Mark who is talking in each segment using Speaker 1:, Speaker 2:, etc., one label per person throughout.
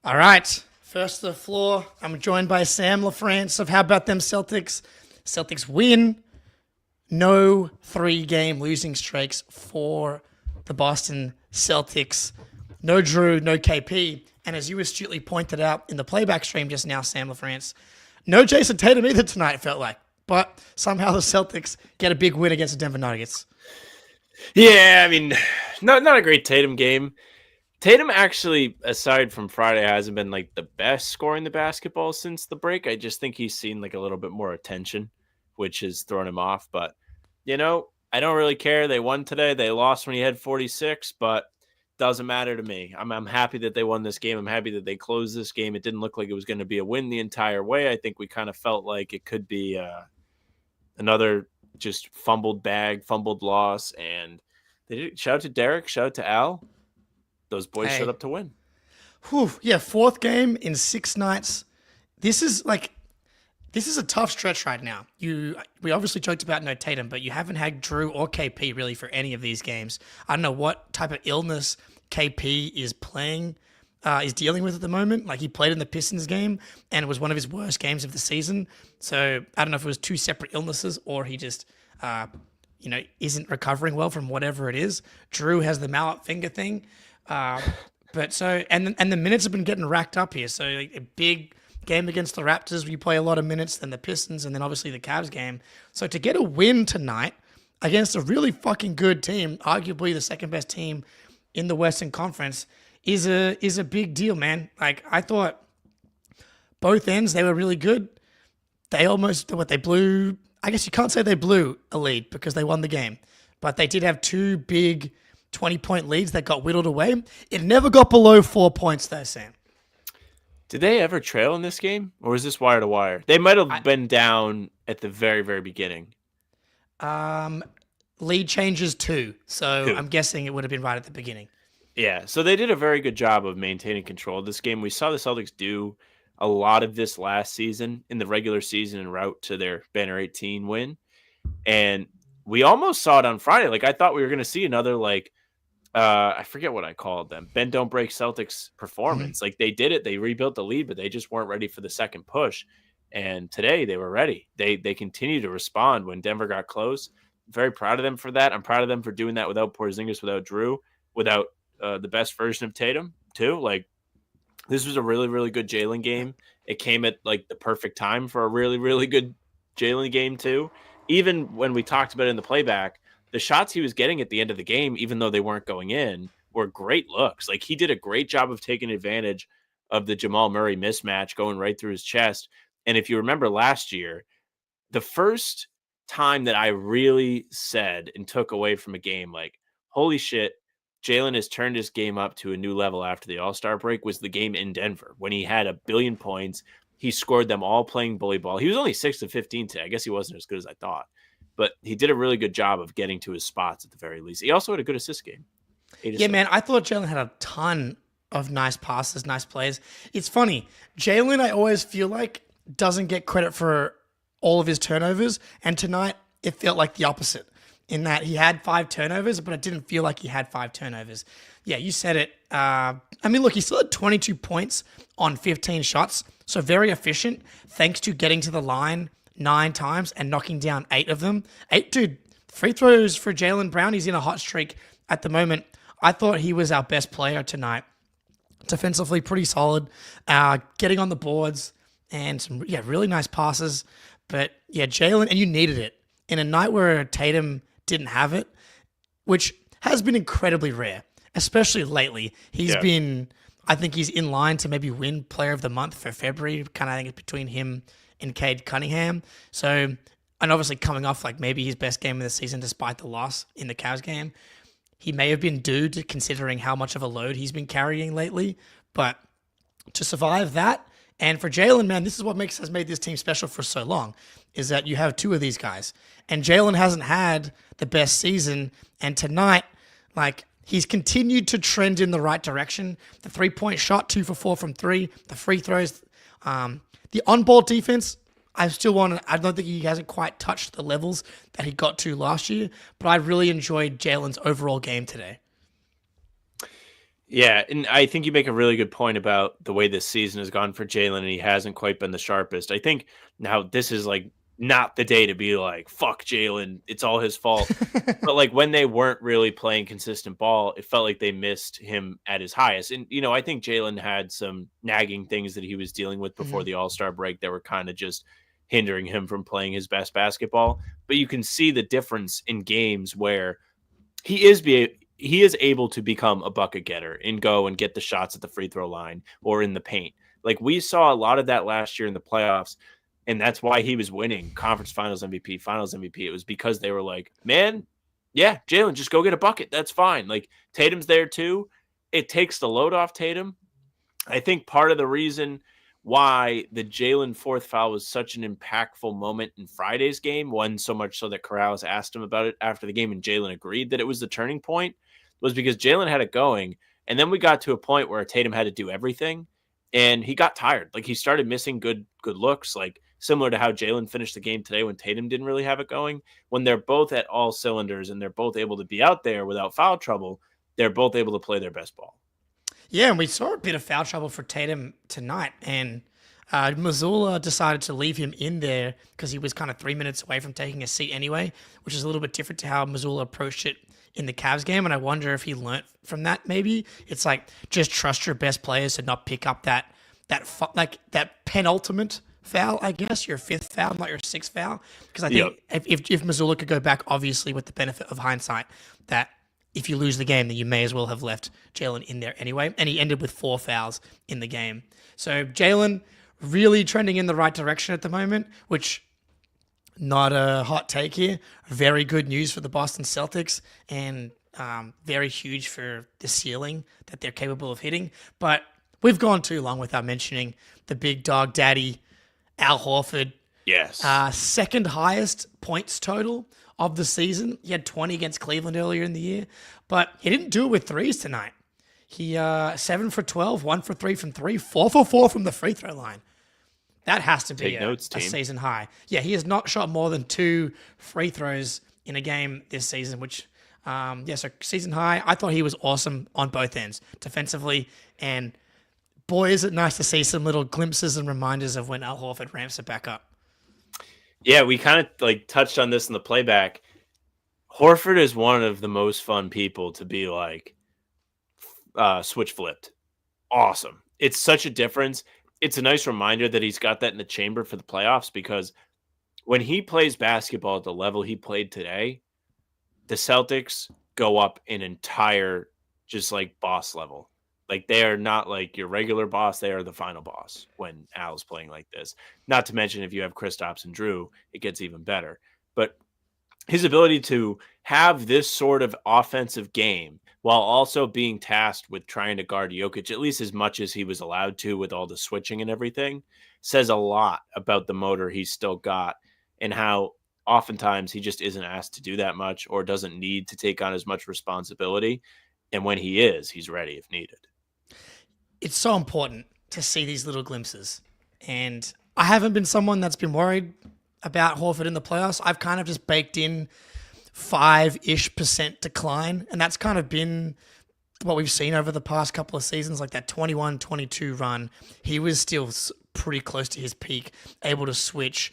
Speaker 1: All right. First to the floor. I'm joined by Sam LaFrance of How About Them Celtics. Celtics win. No 3-game losing streaks for the Boston Celtics. No Drew, no KP. And as you astutely pointed out in the playback stream just now, Sam LaFrance, no Jason Tatum either tonight, it felt like. But somehow the Celtics get a big win against the Denver Nuggets.
Speaker 2: Yeah, I mean, not a great Tatum game. Tatum actually, aside from Friday, hasn't been like the best scoring the basketball since the break. I just think he's seen like a little bit more attention, which has thrown him off. But, I don't really care. They won today. They lost when he had 46, but doesn't matter to me. I'm happy that they won this game. I'm happy that they closed this game. It didn't look like it was going to be a win the entire way. I think we kind of felt like it could be another just fumbled loss. And they did. Shout out to Derrick. Shout out to Al. Those boys showed up to win.
Speaker 1: Whew, yeah, fourth game in 6 nights. This is a tough stretch right now. We obviously joked about no Tatum, but you haven't had Drew or KP really for any of these games. I don't know what type of illness KP is dealing with at the moment. Like, he played in the Pistons game, and it was one of his worst games of the season. So I don't know if it was 2 separate illnesses or he just isn't recovering well from whatever it is. Drew has the mallet finger thing. But the minutes have been getting racked up here. So like, a big game against the Raptors, where you play a lot of minutes, then the Pistons, and then obviously the Cavs game. So to get a win tonight against a really fucking good team, arguably the second best team in the Western Conference, is a big deal, man. Like, I thought both ends, they were really good. They blew. I guess you can't say they blew a lead because they won the game, but they did have 2 big 20-point leads that got whittled away. It never got below 4 points though, Sam.
Speaker 2: Did they ever trail in this game, or was this wire to wire? They might have been down at the very, very beginning.
Speaker 1: Lead changes 2, so I'm guessing it would have been right at the beginning.
Speaker 2: Yeah, so they did a very good job of maintaining control of this game. We saw the Celtics do a lot of this last season in the regular season en route to their Banner 18 win, and we almost saw it on Friday. Like, I thought we were going to see another, I forget what I called them, bend don't break Celtics performance. Mm-hmm. Like, they did it, they rebuilt the lead, but they just weren't ready for the second push. And today they were ready. They continued to respond when Denver got close. Very proud of them for that. I'm proud of them for doing that without Porzingis, without Drew, without the best version of Tatum too. Like, this was a really, really good Jaylen game. It came at like the perfect time for a really, really good Jaylen game too. Even when we talked about it in the playback, the shots he was getting at the end of the game, even though they weren't going in, were great looks. Like, he did a great job of taking advantage of the Jamal Murray mismatch going right through his chest. And if you remember last year, the first time that I really said and took away from a game, like, holy shit, Jaylen has turned his game up to a new level after the All-Star break, was the game in Denver when he had 1 billion points. He scored them all playing bully ball. He was only 6 of 15 today. I guess he wasn't as good as I thought, but he did a really good job of getting to his spots at the very least. He also had a good assist game.
Speaker 1: Yeah, man, I thought Jaylen had a ton of nice passes, nice plays. It's funny. Jaylen, I always feel like, doesn't get credit for all of his turnovers, and tonight it felt like the opposite, in that he had 5 turnovers, but it didn't feel like he had 5 turnovers. Yeah, you said it. Look, he still had 22 points on 15 shots, so very efficient, thanks to getting to the line 9 times and knocking down 8 of them. Free throws for Jaylen Brown. He's in a hot streak at the moment. I thought he was our best player tonight. Defensively, pretty solid. Getting on the boards and some really nice passes. But yeah, Jaylen, and you needed it in a night where Tatum didn't have it, which has been incredibly rare, especially lately. I think he's in line to maybe win Player of the Month for February. Kind of, I think it's between him and Cade Cunningham. So, and obviously coming off like maybe his best game of the season despite the loss in the Cavs game. He may have been due to considering how much of a load he's been carrying lately. But to survive that, and for Jaylen, man, this is what has made this team special for so long, is that you have 2 of these guys. And Jaylen hasn't had the best season. And tonight, like, he's continued to trend in the right direction. The 3-point shot, 2 for 4 from 3. The free throws, the on-ball defense, I don't think he hasn't quite touched the levels that he got to last year, but I really enjoyed Jaylen's overall game today.
Speaker 2: Yeah, and I think you make a really good point about the way this season has gone for Jalen, and he hasn't quite been the sharpest. I think now this is like not the day to be like, fuck Jalen, it's all his fault. But like when they weren't really playing consistent ball, it felt like they missed him at his highest. And I think Jalen had some nagging things that he was dealing with before
Speaker 1: Mhm.
Speaker 2: the All-Star break that were kind of just hindering him from playing his best basketball. But you can see the difference in games where he is able to become a bucket getter and go and get the shots at the free throw line or in the paint. Like we saw a lot of that last year in the playoffs, and that's why he was winning conference finals MVP, finals MVP. It was because they were like, man, yeah, Jalen, just go get a bucket. That's fine. Like Tatum's there too. It takes the load off Tatum. I think part of the reason why the Jalen fourth foul was such an impactful moment in Friday's game, one so much so that Corrales asked him about it after the game, and Jalen agreed that it was the turning point, was because Jalen had it going, and then we got to a point where Tatum had to do everything, and he got tired. Like he started missing good looks, like similar to how Jalen finished the game today when Tatum didn't really have it going. When they're both at all cylinders and they're both able to be out there without foul trouble, they're both able to play their best ball.
Speaker 1: Yeah, and we saw a bit of foul trouble for Tatum tonight, and Missoula decided to leave him in there because he was kind of 3 minutes away from taking a seat anyway, which is a little bit different to how Missoula approached it in the Cavs game. And I wonder if he learnt from that. Maybe it's like just trust your best players to not pick up that penultimate foul. I guess your fifth foul, not your sixth foul, because I think if Missoula could go back, obviously with the benefit of hindsight, that if you lose the game, then you may as well have left Jalen in there anyway. And he ended with 4 fouls in the game. So Jalen really trending in the right direction at the moment, which, not a hot take here, very good news for the Boston Celtics, and very huge for the ceiling that they're capable of hitting. But we've gone too long without mentioning the big dog daddy, Al Horford.
Speaker 2: Yes.
Speaker 1: Second highest points total of the season. He had 20 against Cleveland earlier in the year, but he didn't do it with threes tonight. He 7 for 12, 1 for 3 from 3, 4 for 4 from the free throw line. That has to be a season high. Yeah, he has not shot more than 2 free throws in a game this season, which, so season high. I thought he was awesome on both ends, defensively, and boy, is it nice to see some little glimpses and reminders of when Al Horford ramps it back up.
Speaker 2: Yeah, we kind of like touched on this in the playback. Horford is one of the most fun people to be like switch flipped. Awesome. It's such a difference. It's a nice reminder that he's got that in the chamber for the playoffs, because when he plays basketball at the level he played today, the Celtics go up an entire just like boss level. Like they are not like your regular boss. They are the final boss when Al's playing like this. Not to mention if you have Kristaps and Drew, it gets even better. But his ability to have this sort of offensive game while also being tasked with trying to guard Jokic, at least as much as he was allowed to with all the switching and everything, says a lot about the motor he's still got and how oftentimes he just isn't asked to do that much or doesn't need to take on as much responsibility. And when he is, he's ready if needed.
Speaker 1: It's so important to see these little glimpses. And I haven't been someone that's been worried about Horford in the playoffs. I've kind of just baked in 5-ish% decline. And that's kind of been what we've seen over the past couple of seasons, like that 21-22 run. He was still pretty close to his peak, able to switch,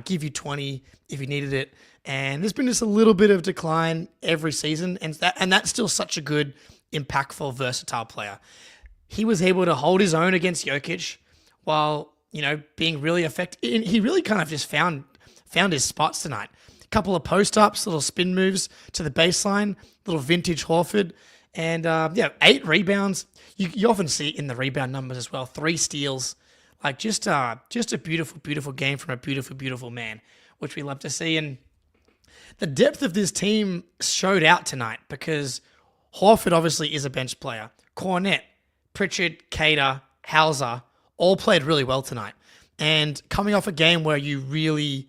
Speaker 1: give you 20 if you needed it. And there's been just a little bit of decline every season. And that's still such a good, impactful, versatile player. He was able to hold his own against Jokic while, being really effective. He really kind of just found his spots tonight. A couple of post-ups, little spin moves to the baseline, little vintage Horford. And, 8 rebounds. You often see it in the rebound numbers as well. 3 steals. Like, just a beautiful, beautiful game from a beautiful, beautiful man, which we love to see. And the depth of this team showed out tonight because Horford obviously is a bench player. Cornette, Pritchard, Cater, Hauser all played really well tonight. And coming off a game where you really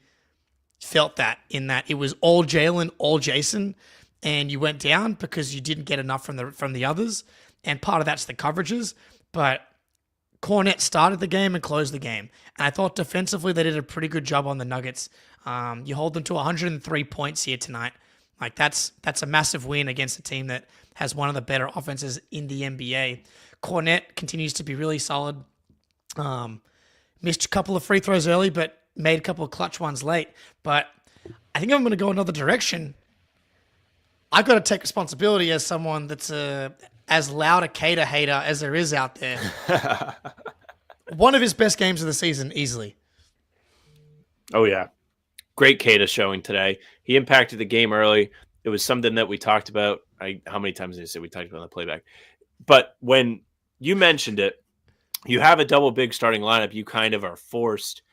Speaker 1: felt that in that it was all Jalen, all Jason, and you went down because you didn't get enough from the others. And part of that's the coverages. But Cornette started the game and closed the game. And I thought defensively they did a pretty good job on the Nuggets. You hold them to 103 points here tonight. Like that's a massive win against a team that has one of the better offenses in the NBA. Cornet continues to be really solid. Missed a couple of free throws early, but made a couple of clutch ones late. But I think I'm going to go another direction. I've got to take responsibility as someone that's as loud a Cater hater as there is out there. One of his best games of the season, easily.
Speaker 2: Oh, yeah. Great Kata showing today. He impacted the game early. It was something that we talked about. How many times did I say we talked about on the playback? But when you mentioned it, you have a double big starting lineup. You kind of are forced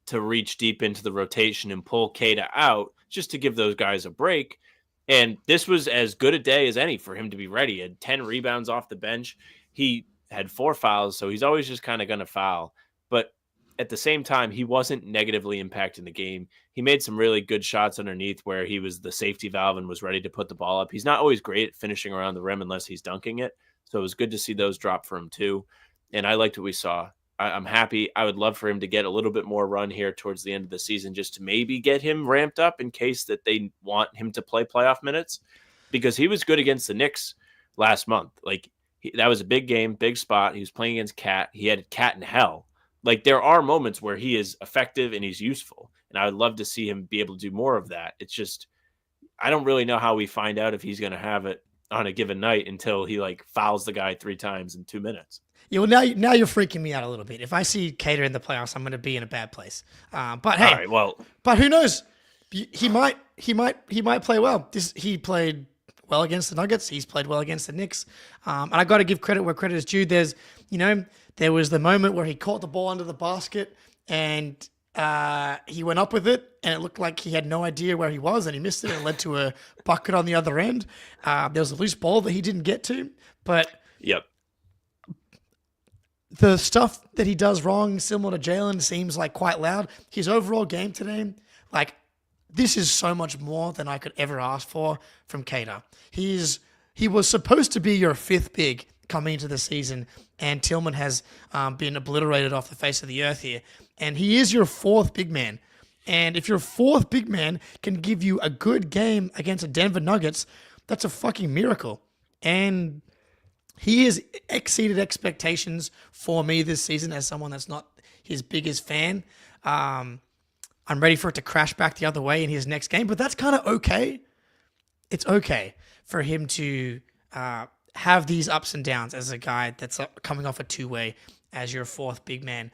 Speaker 2: to reach deep into the rotation and pull Kata out just to give those guys a break. And this was as good a day as any for him to be ready. He had 10 rebounds off the bench. He had 4 fouls, so he's always just kind of going to foul. But at the same time, he wasn't negatively impacting the game. He made some really good shots underneath where he was the safety valve and was ready to put the ball up. He's not always great at finishing around the rim unless he's dunking it. So it was good to see those drop for him too. And I liked what we saw. I'm happy. I would love for him to get a little bit more run here towards the end of the season just to maybe get him ramped up in case that they want him to play playoff minutes, because he was good against the Knicks last month. Like that was a big game, big spot. He was playing against Cat. He had Cat in hell. Like there are moments where he is effective and he's useful, and I would love to see him be able to do more of that. It's just I don't really know how we find out if he's going to have it on a given night until he like fouls the guy 3 times in 2 minutes.
Speaker 1: Yeah, well, now you're freaking me out a little bit. If I see Cater in the playoffs, I'm going to be in a bad place. But hey,
Speaker 2: all right, well,
Speaker 1: but who knows? He might play well. He played well against the Nuggets. He's played well against the Knicks. And I got to give credit where credit is due. There was the moment where he caught the ball under the basket and he went up with it, and it looked like he had no idea where he was, and he missed it, and it led to a bucket on the other end. There was a loose ball that he didn't get to, but
Speaker 2: yep.
Speaker 1: The stuff that he does wrong, similar to Jaylen, seems like quite loud. His overall game today, like, this is so much more than I could ever ask for from Cater. He was supposed to be your 5th big coming into the season, and Tillman has been obliterated off the face of the earth here. And he is your 4th big man. And if your 4th big man can give you a good game against the Denver Nuggets, that's a fucking miracle. And he has exceeded expectations for me this season as someone that's not his biggest fan. I'm ready for it to crash back the other way in his next game, but that's kind of okay. It's okay for him to have these ups and downs as a guy that's coming off a 2-way as your 4th big man.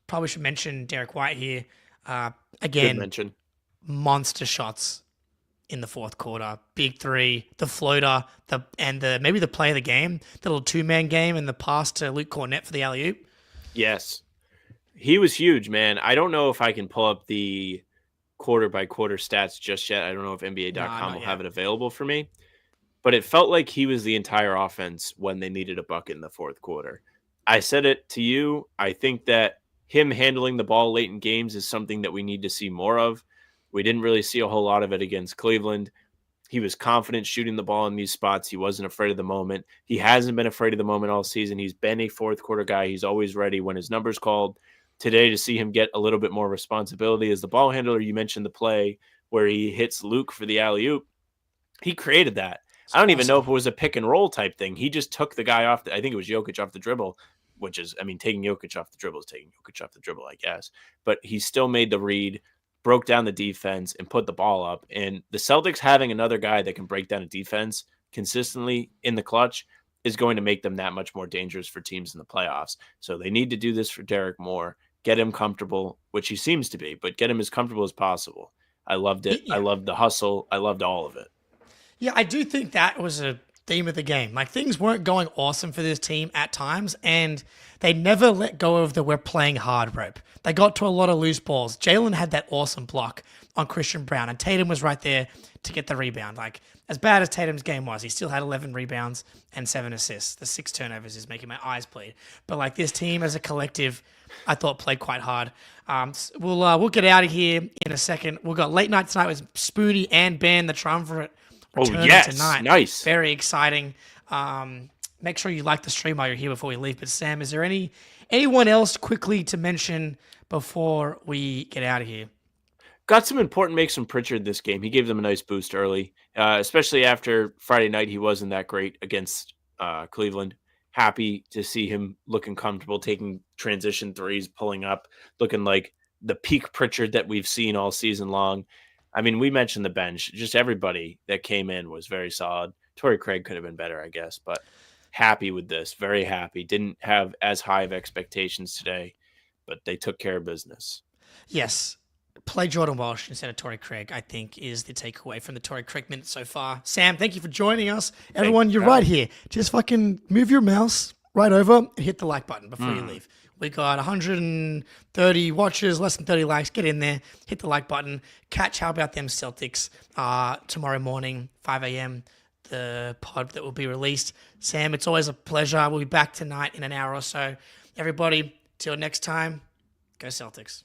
Speaker 1: Probably should mention Derrick White here. Again,
Speaker 2: good mention.
Speaker 1: Monster shots in the 4th quarter. Big 3, the floater, maybe the play of the game, the little 2-man game, and the pass to Luke Cornet for the alley-oop.
Speaker 2: Yes. He was huge, man. I don't know if I can pull up the quarter-by-quarter stats just yet. I don't know if NBA.com will have it available for me. But it felt like he was the entire offense when they needed a bucket in the 4th quarter. I said it to you. I think that him handling the ball late in games is something that we need to see more of. We didn't really see a whole lot of it against Cleveland. He was confident shooting the ball in these spots. He wasn't afraid of the moment. He hasn't been afraid of the moment all season. He's been a 4th quarter guy. He's always ready when his number's called. Today, to see him get a little bit more responsibility as the ball handler, you mentioned the play where he hits Luke for the alley-oop. He created that. I don't even know if it was a pick and roll type thing. He just took the guy off. I think it was Jokic off the dribble, which is, taking Jokic off the dribble is taking Jokic off the dribble, I guess. But he still made the read, broke down the defense, and put the ball up. And the Celtics having another guy that can break down a defense consistently in the clutch is going to make them that much more dangerous for teams in the playoffs. So they need to do this for Derrick more, get him comfortable, which he seems to be, but get him as comfortable as possible. I loved it. Yeah. I loved the hustle. I loved all of it.
Speaker 1: Yeah, I do think that was a theme of the game. Like, things weren't going awesome for this team at times, and they never let go of the we're playing hard rope. They got to a lot of loose balls. Jaylen had that awesome block on Christian Brown, and Tatum was right there to get the rebound. Like, as bad as Tatum's game was, he still had 11 rebounds and 7 assists. The 6 turnovers is making my eyes bleed. But, like, this team as a collective, I thought played quite hard. We'll get out of here in a second. We've got late night tonight with Spoody and Ben, the triumvirate, returning tonight.
Speaker 2: Nice.
Speaker 1: Very exciting. Make sure you like the stream while you're here before we leave. But Sam, is there anyone else quickly to mention before we get out of here?
Speaker 2: got some important makes from Pritchard this game. He gave them a nice boost early, especially after Friday night. He wasn't that great against Cleveland. Happy to see him looking comfortable, taking transition threes, pulling up, looking like the peak Pritchard that we've seen all season long. I mean, we mentioned the bench. Just everybody that came in was very solid. Torrey Craig could have been better, I guess, but happy with this. Very happy. Didn't have as high of expectations today, but they took care of business.
Speaker 1: Yes. Play Jordan Walsh instead of Torrey Craig, I think, is the takeaway from the Torrey Craig minutes so far. Sam, thank you for joining us. Everyone, you're right here. Just fucking move your mouse right over and hit the like button before you leave. We got 130 watches, less than 30 likes. Get in there, hit the like button. Catch How About Them Celtics tomorrow morning, 5 a.m., the pod that will be released. Sam, it's always a pleasure. We'll be back tonight in an hour or so. Everybody, till next time, go Celtics.